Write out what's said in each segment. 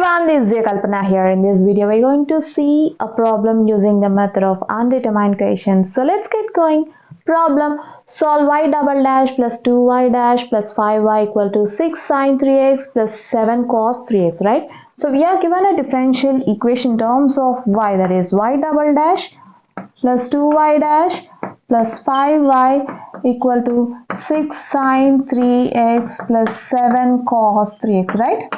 everyone, this is Kalpana here. In this video, we're going to see a problem using the method of undetermined coefficients. So let's get going. Problem: solve y double dash plus 2y dash plus 5y equal to 6 sin 3x plus 7 cos 3x, right? So we are given a differential equation in terms of y, that is y double dash plus 2y dash plus 5y equal to 6 sin 3x plus 7 cos 3x, right?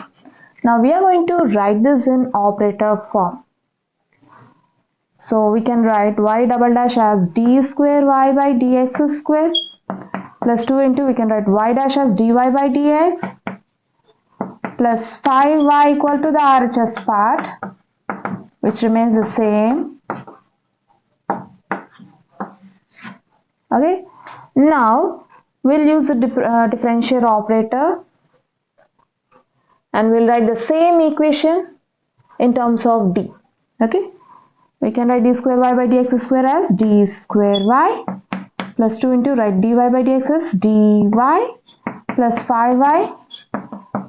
Now we are going to write this in operator form. So we can write y double dash as d square y by dx square plus 2 into, we can write y dash as dy by dx plus 5y equal to the RHS part, which remains the same. Okay, now we'll use the differential operator and we'll write the same equation in terms of d. Okay, we can write d square y by dx square as d square y plus 2 into, write dy by dx as dy plus 5y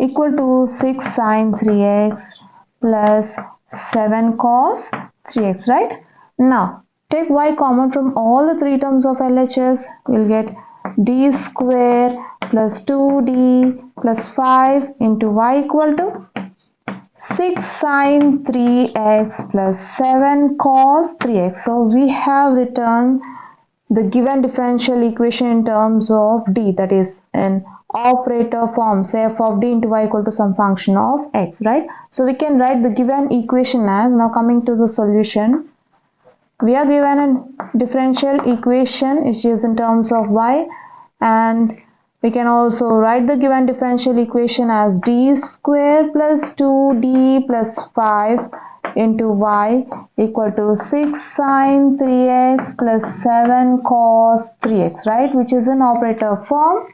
equal to 6 sin 3x plus 7 cos 3x, right? Now take y common from all the three terms of LHS. We'll get d square plus 2d plus 5 into y equal to 6 sin 3x plus 7 cos 3x. So we have written the given differential equation in terms of d, that is an operator form, say f of d into y equal to some function of x, right? So we can write the given equation as, now coming to the solution, we are given a differential equation which is in terms of y, and we can also write the given differential equation as d square plus 2d plus 5 into y equal to 6 sin 3x plus 7 cos 3x, right, which is in operator form.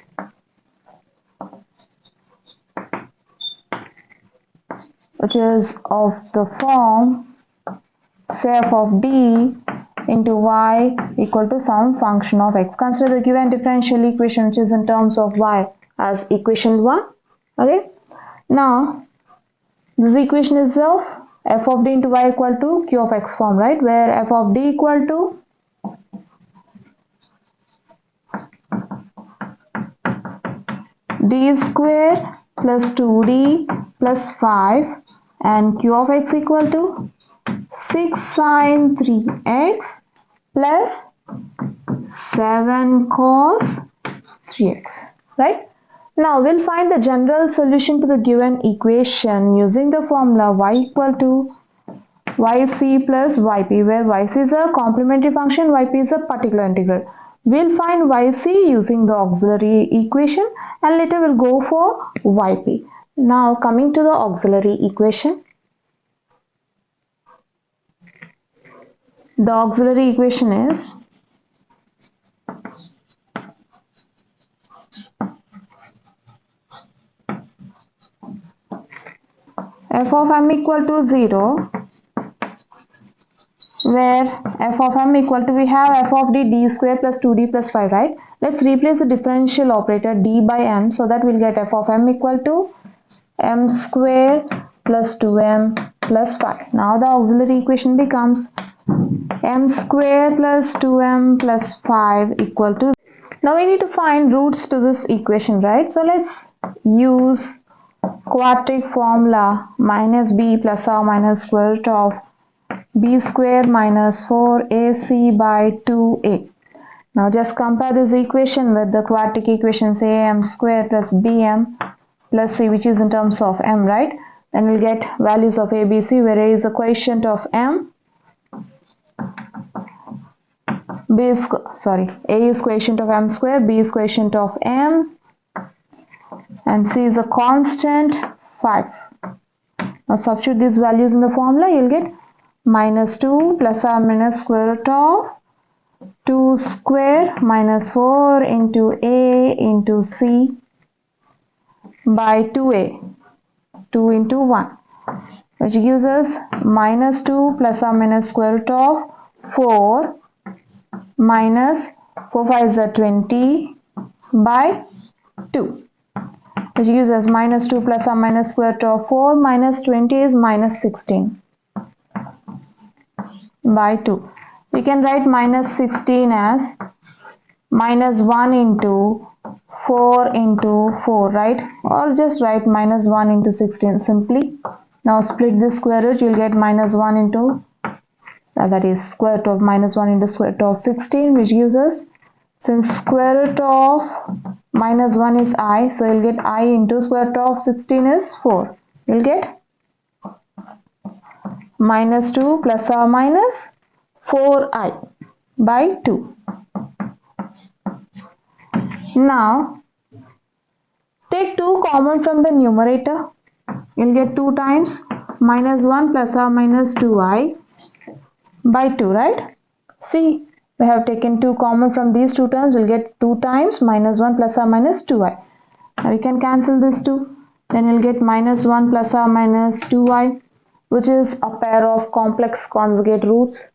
Which is of the form, say f of d into y equal to some function of x. Consider the given differential equation which is in terms of y as equation 1. Okay, now this equation is of f of d into y equal to q of x form, right, where f of d equal to d square plus 2d plus 5 and q of x equal to 6 sin 3x plus 7 cos 3x, right? Now we'll find the general solution to the given equation using the formula y equal to yc plus yp, where yc is a complementary function, yp is a particular integral. We'll find yc using the auxiliary equation and later we'll go for yp. Now coming to the auxiliary equation, the auxiliary equation is f of m equal to 0, where f of m equal to, we have f of d square plus 2d plus 5, right? Let's replace the differential operator d by m, so that we'll get f of m equal to m square plus 2m plus 5. Now the auxiliary equation becomes m square plus 2m plus 5 equal to, now we need to find roots to this equation, right? So let's use quadratic formula minus b plus or minus square root of b square minus 4ac by 2a. Now just compare this equation with the quadratic equation, say m square plus bm plus c, which is in terms of m, right? Then we'll get values of a, b, c, where a is the quotient of m, b is, a is quotient of m square, b is quotient of m, and c is a constant 5. Now substitute these values in the formula, you'll get minus 2 plus or minus square root of 2 square minus 4 into a into c by 2a, 2 into 1, which gives us minus 2 plus or minus square root of 4 minus 4 5 is 20 by 2, which gives us minus 2 plus or minus square root of 4 minus 20 is minus 16 by 2. We can write minus 16 as minus 1 into 4 into 4, right? Or just write minus 1 into 16 simply. Now split this square root, you'll get minus 1 into, that is square root of minus 1 into square root of 16, which gives us, since square root of minus 1 is I, so you'll get I into square root of 16 is 4. You'll get minus 2 plus or minus 4I by 2. Now take 2 common from the numerator. You'll get 2 times minus 1 plus or minus 2I by 2, right? See, we have taken 2 common from these two terms. We'll get 2 times minus 1 plus or minus 2I. Now we can cancel this 2. Then you'll get minus 1 plus or minus 2I, which is a pair of complex conjugate roots.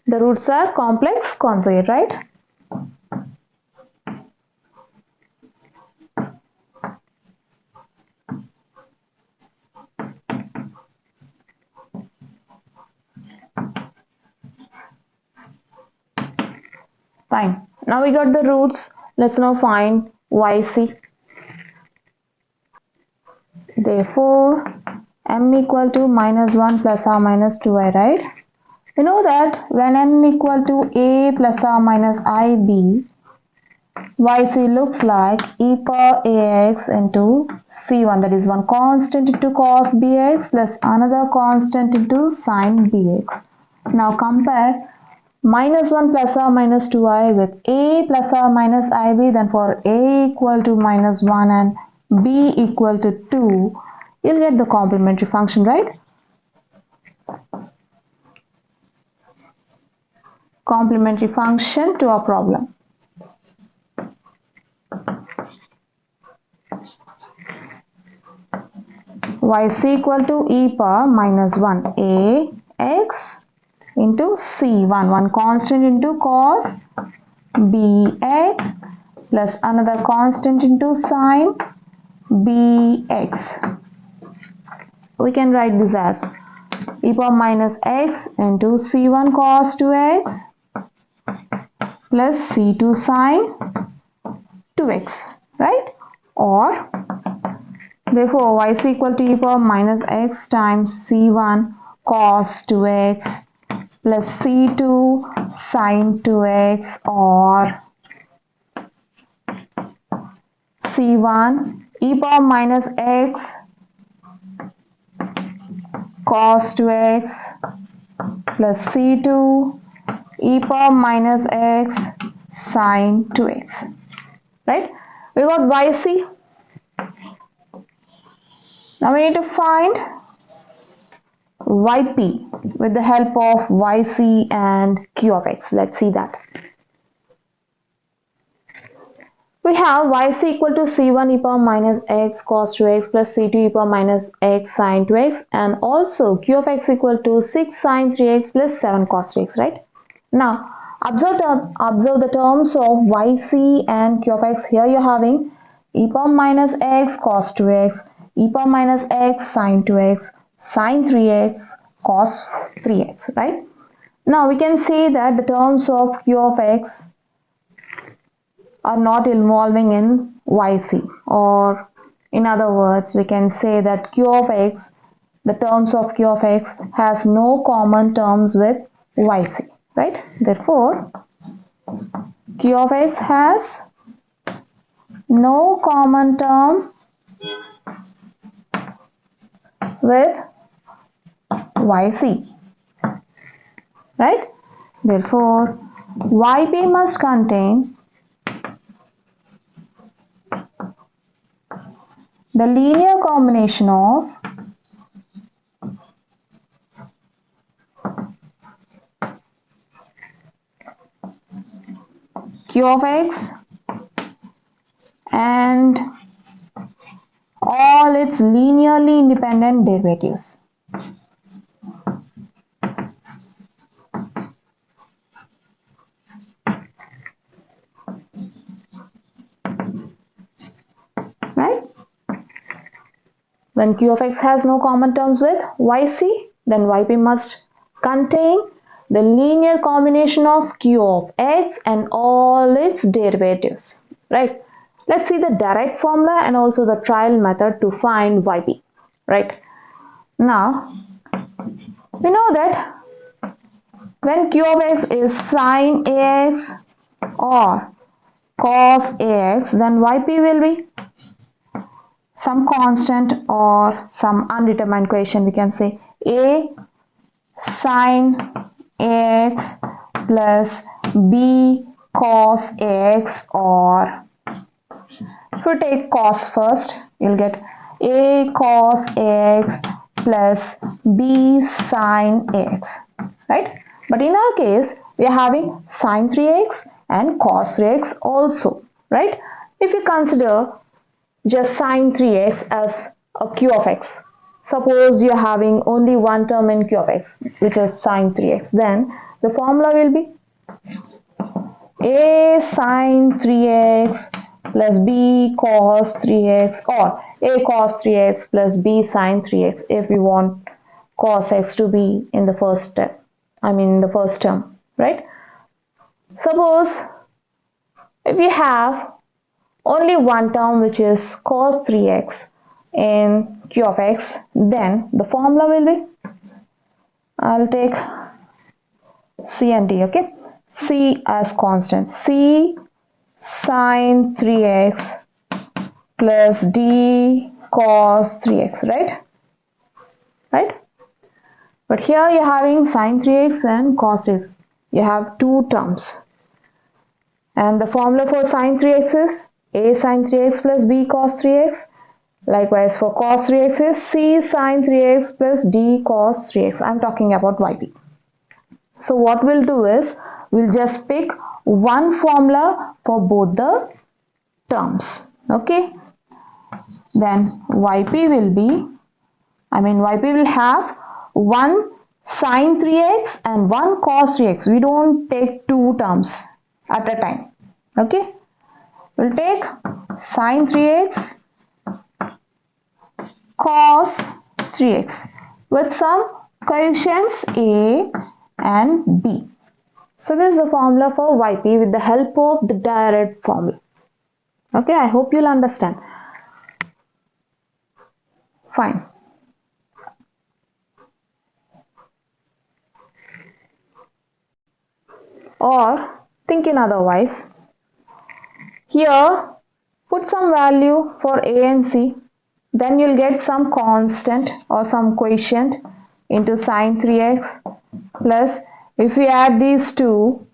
The roots are complex conjugate, right? Fine. Now we got the roots. Let's now find YC. Therefore, m equal to minus 1 plus or minus 2i, right? We know that when m equal to a plus or minus ib, YC looks like e power ax into c1, that is one constant into cos bx plus another constant into sin bx. Now compare minus 1 plus or minus 2i with a plus or minus ib. Then for a equal to minus 1 and b equal to 2, you'll get the complementary function, right? Complementary function to our problem. YC equal to e power minus 1 ax into c1, one constant into cos bx plus another constant into sin bx. We can write this as e power minus x into c1 cos 2x plus c2 sin 2x, right? Or therefore y is equal to e power minus x times c1 cos 2x plus c2 sin 2x, or c1 e power minus x cos 2x plus c2 e power minus x sin 2x, right? We got YC. Now we need to find YP with the help of YC and Q of x. Let's see that. We have YC equal to C1 e power minus x cos 2x plus C2 e power minus x sin 2x, and also Q of x equal to 6 sin 3x plus 7 cos 3x, right? Now observe the terms of YC and Q of x. Here you're having e power minus x cos 2x, e power minus x sin 2x, sin 3x, cos 3x, right? Now we can say that the terms of Q of x are not involving in YC, or in other words we can say that Q of x, the terms of Q of x has no common terms with YC, right? Therefore Q of x has no common term with YC, right? Therefore YP must contain the linear combination of Q of x and all its linearly independent derivatives. When q of x has no common terms with yc, then yp must contain the linear combination of q of x and all its derivatives, right? Let's see the direct formula and also the trial method to find yp, right? Now, we know that when q of x is sine ax or cos ax, then yp will be some constant or some undetermined coefficient. We can say a sine ax plus b cos ax, or if you take cos first, you'll get a cos ax plus b sine ax, right? But in our case, we are having sine 3x and cos 3x also, right? If you consider just sine 3x as a q of x, suppose you are having only one term in q of x, which is sine 3x, then the formula will be a sine 3x plus b cos 3x, or a cos 3x plus b sine 3x if we want cos x to be in the first step, the first term, right? Suppose if we have only one term which is cos 3x in q of x, then the formula will be, I'll take c and d, okay? C as constant, c sine 3x plus d cos 3x, right? But here you're having sine 3x and cos 3x. You have two terms. And the formula for sine 3x is a sine 3x plus b cos 3x. Likewise for cos 3x is c sine 3x plus d cos 3x. I'm talking about yp. So what we'll do is, we'll just pick one formula for both the terms, okay? Then yp will be, yp will have one sine 3x and one cos 3x. We don't take two terms at a time, okay? We'll take sine 3x cos 3x with some coefficients a and b. So this is the formula for yp with the help of the direct formula. Okay, I hope you'll understand. Fine. Or thinking otherwise, here put some value for a and c, then you'll get some constant or some coefficient into sine 3x plus, if we add these two,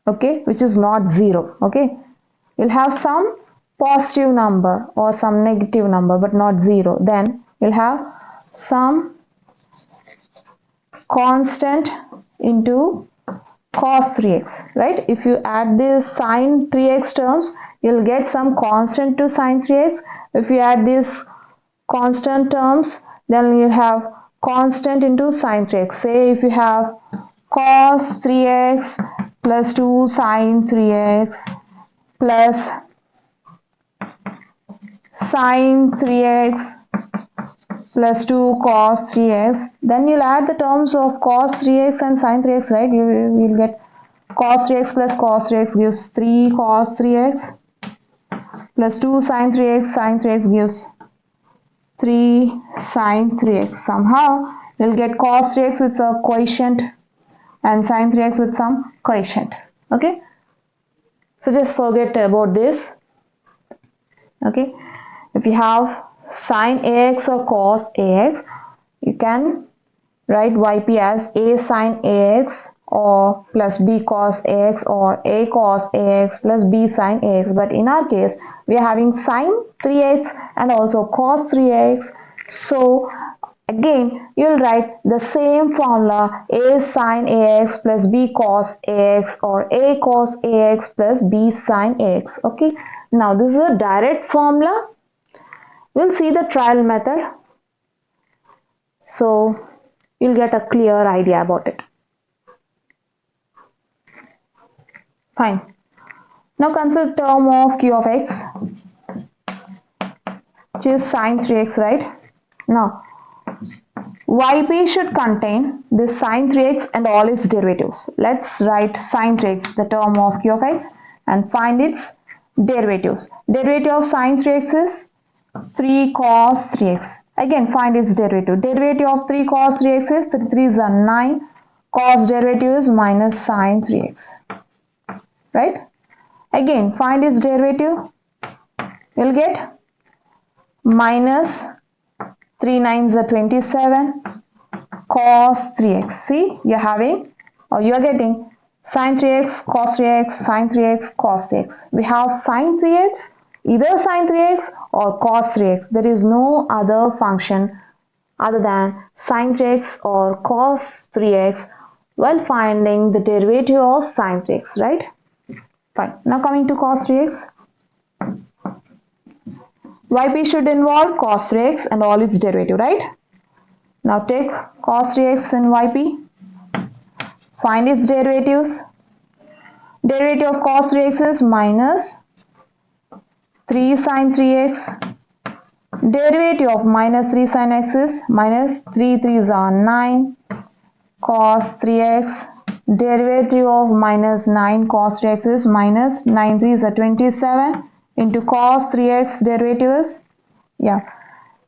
okay, which is not 0, okay, you'll have some positive number or some negative number but not 0, then you'll have some constant into cos 3x, right? If you add this sine 3x terms, you'll get some constant to sine 3x. If you add these constant terms, then you'll have constant into sine 3x. Say if you have cos 3x plus 2 sine 3x plus sine 3x plus 2 cos 3x, then you'll add the terms of cos 3x and sine 3x, right? You will get cos 3x plus cos 3x gives 3 cos 3x plus 2 sine 3x gives 3 sine 3x. Somehow you'll get cos 3x with a quotient and sine 3x with some quotient, okay? So just forget about this, okay? If you have sine ax or cos ax, you can write yp as a sine ax or plus b cos ax, or a cos ax plus b sine ax. But in our case, we are having sine 3x and also cos 3x. So again, you'll write the same formula, a sine ax plus b cos ax, or a cos ax plus b sine ax, okay? Now this is a direct formula. We'll see the trial method, so you'll get a clear idea about it. Fine. Now consider term of q of x. which is sine 3x, right? Now yp should contain this sine 3x and all its derivatives. Let's write sine 3x, the term of q of x, and find its derivatives. Derivative of sine 3x is 3 cos 3x. Again, find its derivative. Derivative of 3 cos 3x is 3 3s are 9. Cos derivative is minus sine 3x. Right? Again, find its derivative. You'll get minus 3 9s are 27 cos 3x. See, you're having, or you're getting sine 3x, cos 3x, sine 3x, cos 3x. We have sine 3x, either sine 3x or cos 3x. There is no other function other than sine 3x or cos 3x while finding the derivative of sine 3x, right? Fine. Now coming to cos 3x. Yp should involve cos 3x and all its derivative, right? Now take cos 3x in yp. Find its derivatives. Derivative of cos 3x is minus 3 sine 3x. Derivative of minus 3 sine x is minus 3 3s are 9 cos 3x. Derivative of minus 9 cos 3x is minus 9 3s are 27 into cos 3x derivative is,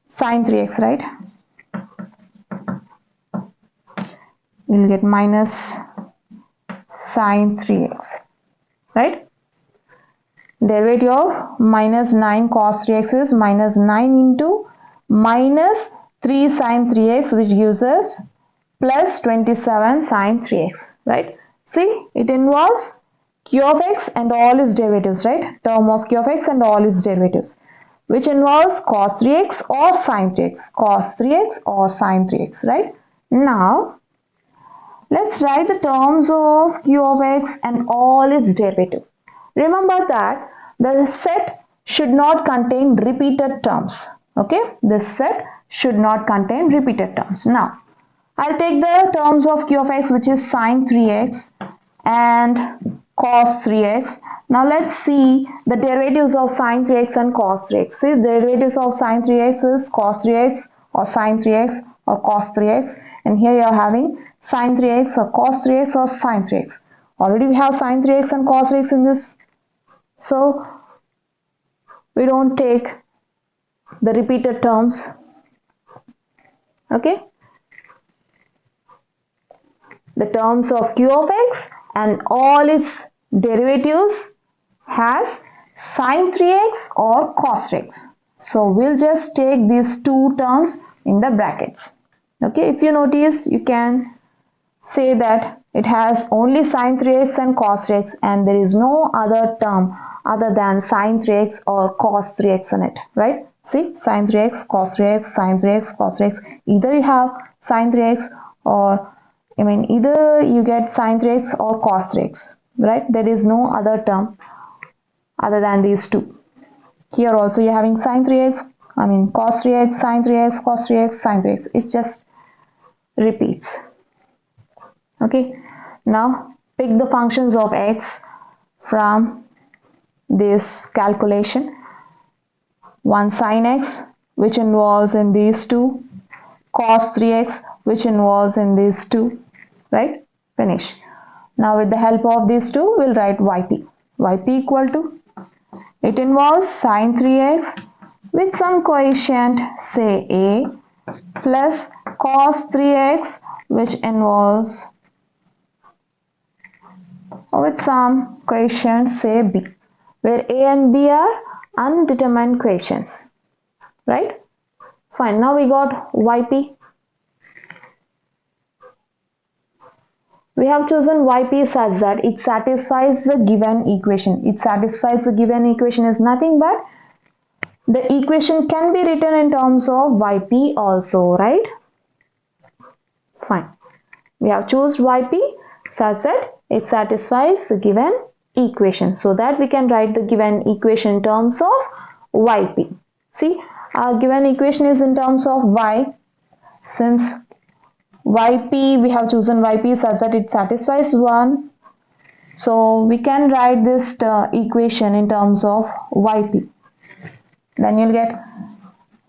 sine 3x, right? You'll get minus sine 3x, right? Derivative of minus 9 cos 3x is minus 9 into minus 3 sine 3x, which gives us plus 27 sine 3x, right? See, it involves q of x and all its derivatives, right? Term of q of x and all its derivatives, which involves cos 3x or sine 3x, cos 3x or sine 3x, right? Now, let's write the terms of q of x and all its derivative. Remember that the set should not contain repeated terms, okay? This set should not contain repeated terms. Now, I'll take the terms of q of x, which is sine 3x and cos 3x. Now let's see the derivatives of sine 3x and cos 3x. See, the derivatives of sine 3x is cos 3x or sine 3x or cos 3x, and here you are having sine 3x or cos 3x or sine 3x. Already we have sine 3x and cos 3x in this, so we don't take the repeated terms, okay? The terms of q of x and all its derivatives has sine 3x or cos 3x. So we'll just take these two terms in the brackets. Okay, if you notice, you can say that it has only sine 3x and cos 3x and there is no other term other than sine 3x or cos 3x in it, right? See, sine 3x, cos 3x, sine 3x, cos 3x. Either you have sine 3x or either you get sine 3x or cos 3x, right? There is no other term other than these two. Here also you're having sine 3x, cos 3x, sine 3x, cos 3x, sine 3x. It just repeats. Okay, now pick the functions of x from this calculation. One sine x, which involves in these two, cos 3x, which involves in these two, right? Finish. Now with the help of these two, we'll write yp. Yp equal to, it involves sine 3x with some coefficient, say a, plus cos 3x, which involves with some coefficient, say b, where a and b are undetermined coefficients, right? Fine. Now we got yp. We have chosen yp such that it satisfies the given equation. It satisfies the given equation is nothing but the equation can be written in terms of yp also, right? Fine. We have chosen yp such that it satisfies the given equation, so that we can write the given equation in terms of yp. See, our given equation is in terms of y. Since yp, we have chosen yp such that it satisfies 1, so we can write this equation in terms of yp. Then you'll get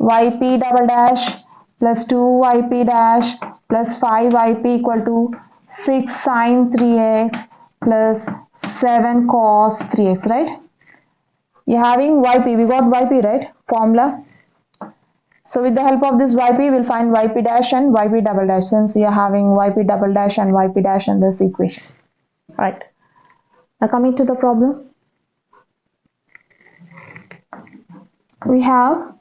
yp double dash plus 2yp dash plus 5yp equal to 6 sin 3x plus 7 cos 3x, right? You're having yp, we got yp, right? Formula. So with the help of this yp, we'll find yp dash and yp double dash, since you're having yp double dash and yp dash in this equation. Right. Now coming to the problem. We have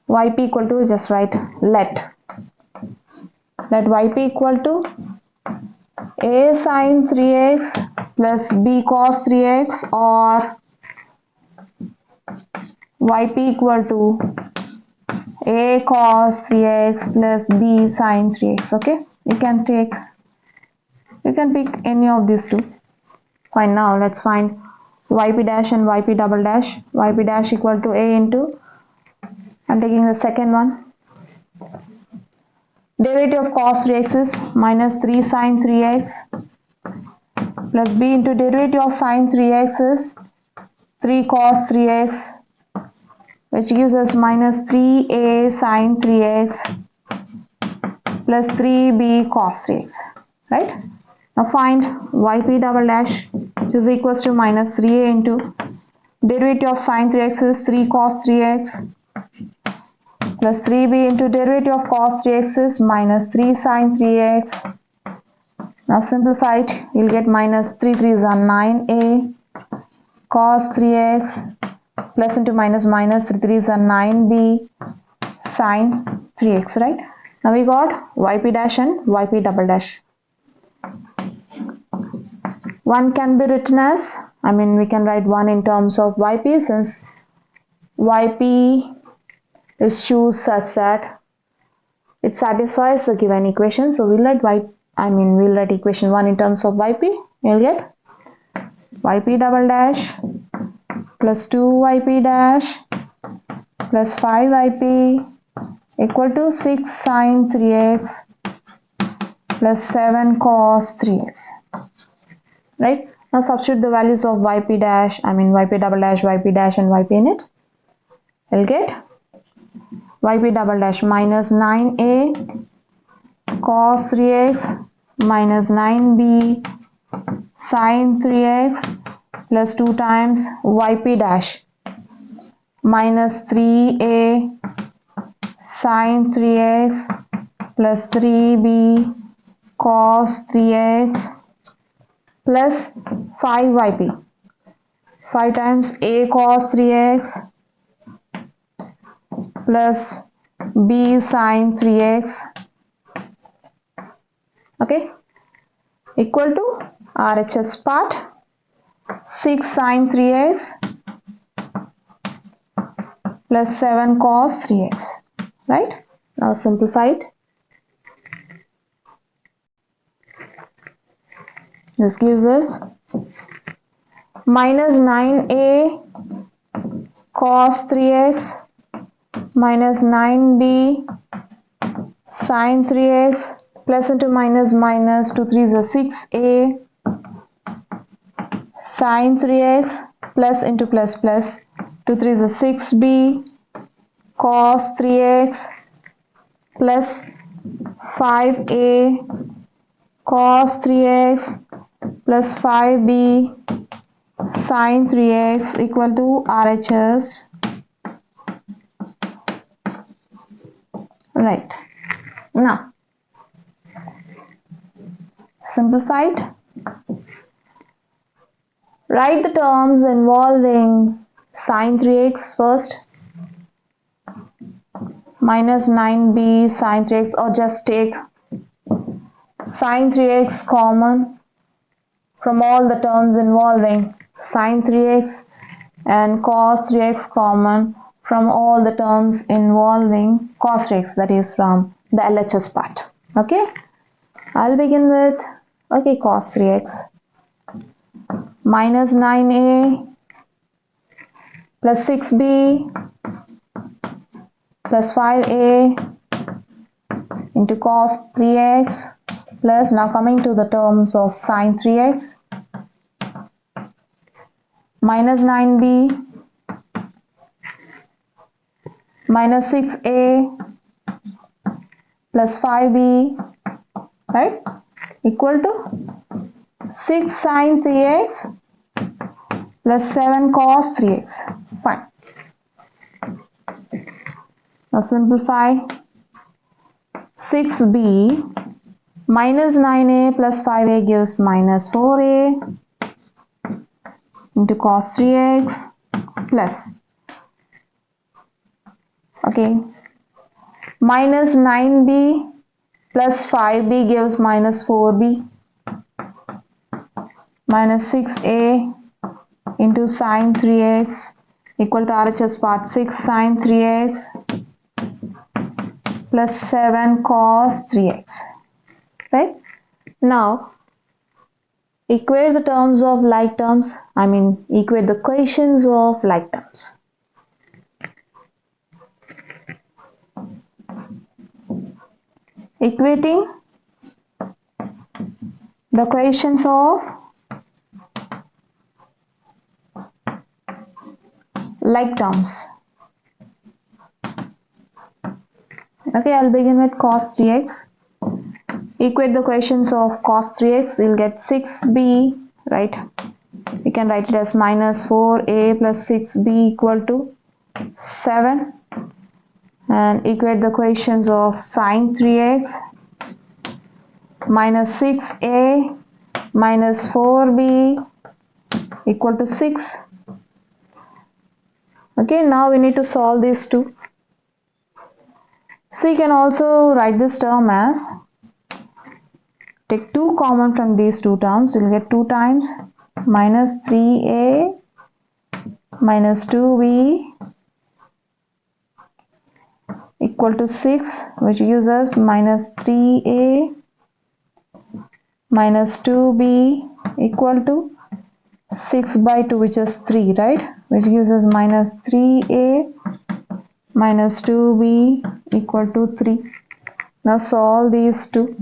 yp equal to, just write let yp equal to a sin 3x plus b cos 3x, or yp equal to a cos 3x plus b sin 3x. Okay, you can pick any of these two. Fine. Now let's find yp dash and yp double dash. Yp dash equal to a into, I'm taking the second one, derivative of cos 3x is minus 3 sin 3x plus b into derivative of sin 3x is 3 cos 3x, which gives us minus 3a sin 3x plus 3b cos 3x, right? Now find yp double dash, which is equals to minus 3a into derivative of sin 3x is 3 cos 3x plus 3b into derivative of cos 3x is minus 3 sin 3x. Now simplify it, you'll get minus 3 3s are 9a cos 3x plus into minus 3 3s are 9b sin 3x, right? Now we got yp dash and yp double dash. One can be written as, we can write one in terms of yp, since yp is choose such that it satisfies the given equation. So we'll write equation 1 in terms of yp. You'll get yp double dash plus 2yp dash plus 5yp equal to 6 sin 3x plus 7 cos 3x. Right? Now substitute the values of yp dash, yp double dash, yp dash and yp in it. We'll get yp double dash minus 9a cos 3x minus 9b sin 3x plus 2 times yp dash minus 3a sin 3x plus 3b cos 3x plus 5yp, 5 times a cos 3x plus b sin 3x, okay, equal to RHS part 6 sin 3x plus 7 cos 3x, right? Now simplify it. This gives us minus 9a cos 3x minus 9b sin 3x plus into minus 2 3s are 6a sin 3x plus into plus 2 3s are 6b cos 3x plus 5a cos 3x plus 5b sin 3x equal to RHS. Right. Now simplify it. Write the terms involving sin 3x first, minus 9b sin 3x, or just take sin 3x common from all the terms involving sin 3x and cos 3x common from all the terms involving cos 3x, that is from the LHS part. Okay, I'll begin with cos 3x minus 9a plus 6b plus 5a into cos 3x plus, now coming to the terms of sin 3x, minus 9b minus 6a plus 5b, right, equal to 6 sin 3x plus 7 cos 3x. Fine. Now simplify. 6b minus 9a plus 5a gives minus 4a into cos 3x plus, okay, minus 9b plus 5b gives minus 4b minus 6a into sin 3x equal to RHS part 6 sin 3x plus 7 cos 3x, right? Now equate the terms of like terms, equate the equations of like terms. Equating the equations of like terms. Okay, I'll begin with cos 3x. Equate the equations of cos 3x, you'll get 6b, right? We can write it as minus 4a plus 6b equal to 7. And equate the equations of sin 3x, minus 6a minus 4b equal to 6. Okay, now we need to solve these two. So you can also write this term as, take 2 common from these two terms, you will get 2 times minus 3a minus 2b equal to 6, which gives us minus 3a minus 2b equal to 6 by 2, which is 3, right? Which gives us minus 3a minus 2b equal to 3. Now solve these two.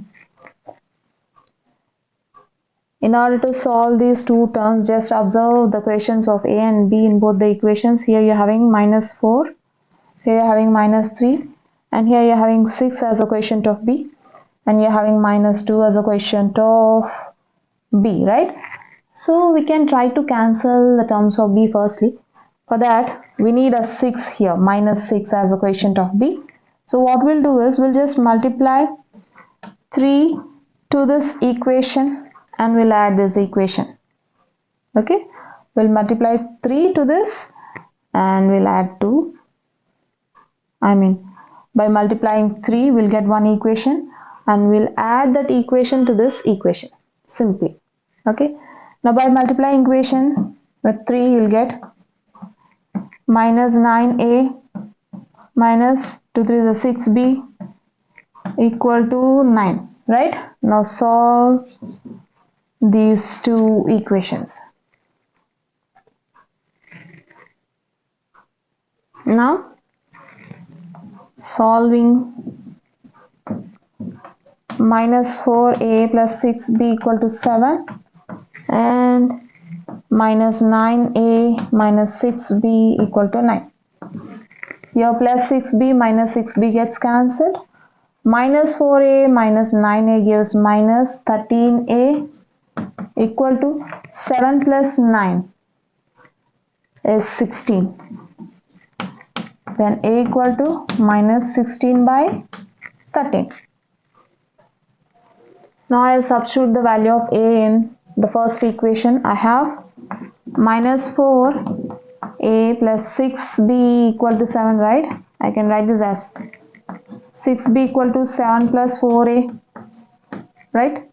In order to solve these two terms, just observe the equations of a and b in both the equations. Here you are having minus 4, here you are having minus 3, and here you are having 6 as a quotient of b, and you are having minus 2 as a quotient of b, right? So we can try to cancel the terms of b firstly. For that, we need a 6 here, minus 6 as a quotient of b. So what we'll do is, we'll just multiply 3 to this equation and we'll add this equation. Okay, we'll multiply 3 to this and we'll add 2. By multiplying 3, we'll get one equation and we'll add that equation to this equation simply. Okay, now by multiplying equation with 3, you'll get minus 9a minus 2 3 is 6b equal to 9, right? Now solve these two equations. Now solving minus 4a plus 6b equal to 7 and minus 9a minus 6b equal to 9. Here plus 6b minus 6b gets cancelled. Minus 4a minus 9a gives minus 13a equal to 7 plus 9 is 16. Then a equal to minus 16 by 13. Now I will substitute the value of a in the first equation. I have minus 4a plus 6b equal to 7, right? I can write this as 6b equal to 7 plus 4a, right?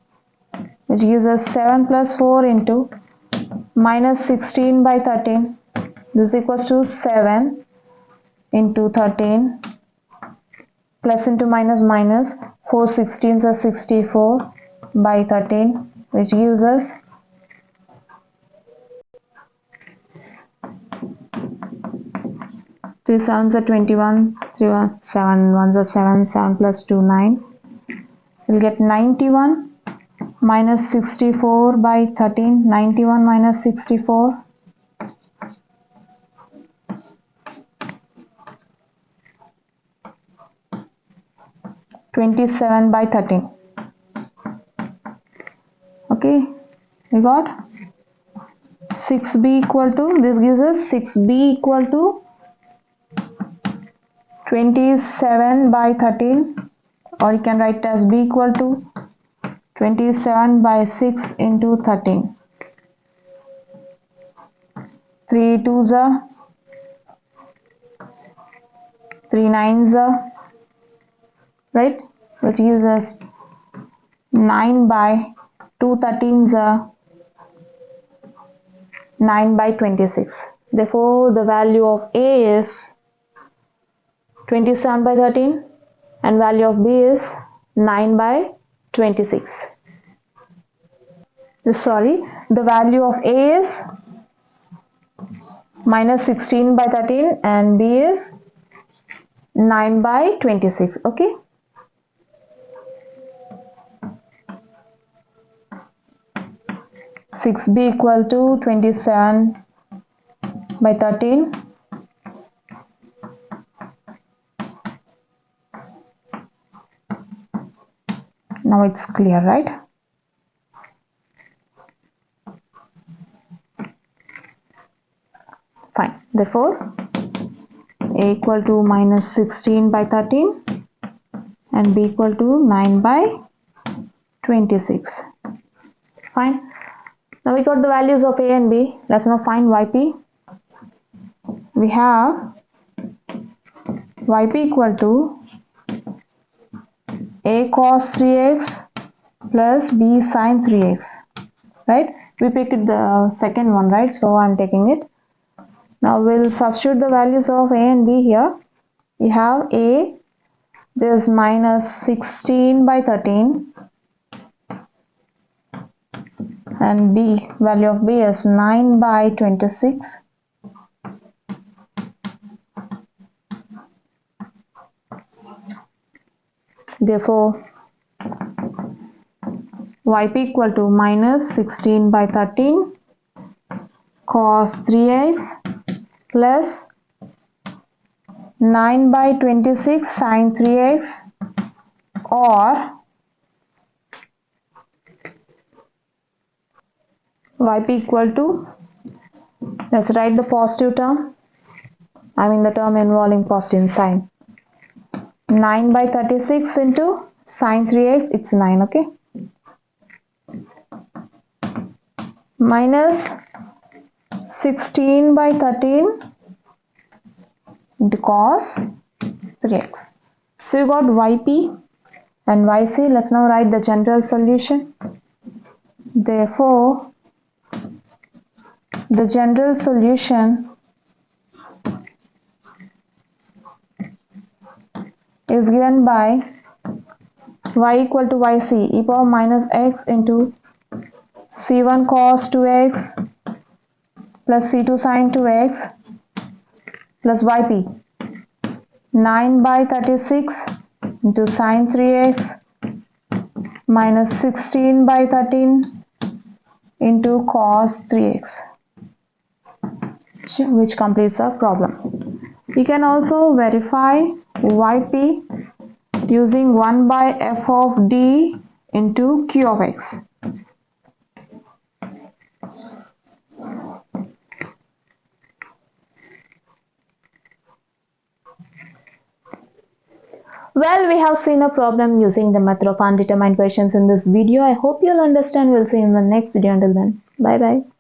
Which gives us 7 plus 4 into minus 16 by 13. This equals to 7 into 13 plus into minus minus 4 16s are 64 by 13, which gives us 3 7s are 21, 3 1 7 1s are 7, 7 plus 2 9. We'll get 91 minus 64 by 13, 91 minus 64. 27 by 13. Okay, we got 6b equal to, this gives us 6b equal to 27 by 13, or you can write as b equal to 27 by 6 into 13. 3 2s are 3 9s are, right, which gives us 9 by 2 13s are 9 by 26. Therefore, the value of A is 27 by 13 and value of B is 9 by 26. Sorry, the value of A is minus 16 by 13 and B is 9 by 26. Okay. Six b equal to 27 by 13. Now it's clear, right? Fine. Therefore, A equal to minus 16 by 13 and B equal to 9 by 26. Fine. Now we got the values of A and B. Let's now find YP. We have YP equal to A cos 3x plus B sin 3x. Right? We picked the second one, right? So I'm taking it. Now we'll substitute the values of A and B here. We have A is minus 16 by 13 and B, value of B is 9 by 26. Therefore, YP equal to minus 16 by 13 cos 3x plus 9 by 26 sin 3x, or YP equal to, let's write the positive term, I mean the term involving positive sign. 9 by 36 into sin 3x, it's 9, okay? Minus 16 by 13 into cos 3x. So you got YP and YC. Let's now write the general solution. Therefore, the general solution is given by y equal to yc, e power minus x into c1 cos 2x plus c2 sin 2x plus yp, 9 by 36 into sin 3x minus 16 by 13 into cos 3x, which completes our problem. We can also verify yp using 1 by f of d into q of x. Well, we have seen a problem using the method of undetermined coefficients in this video. I hope you'll understand. We'll see you in the next video. Until then, bye bye.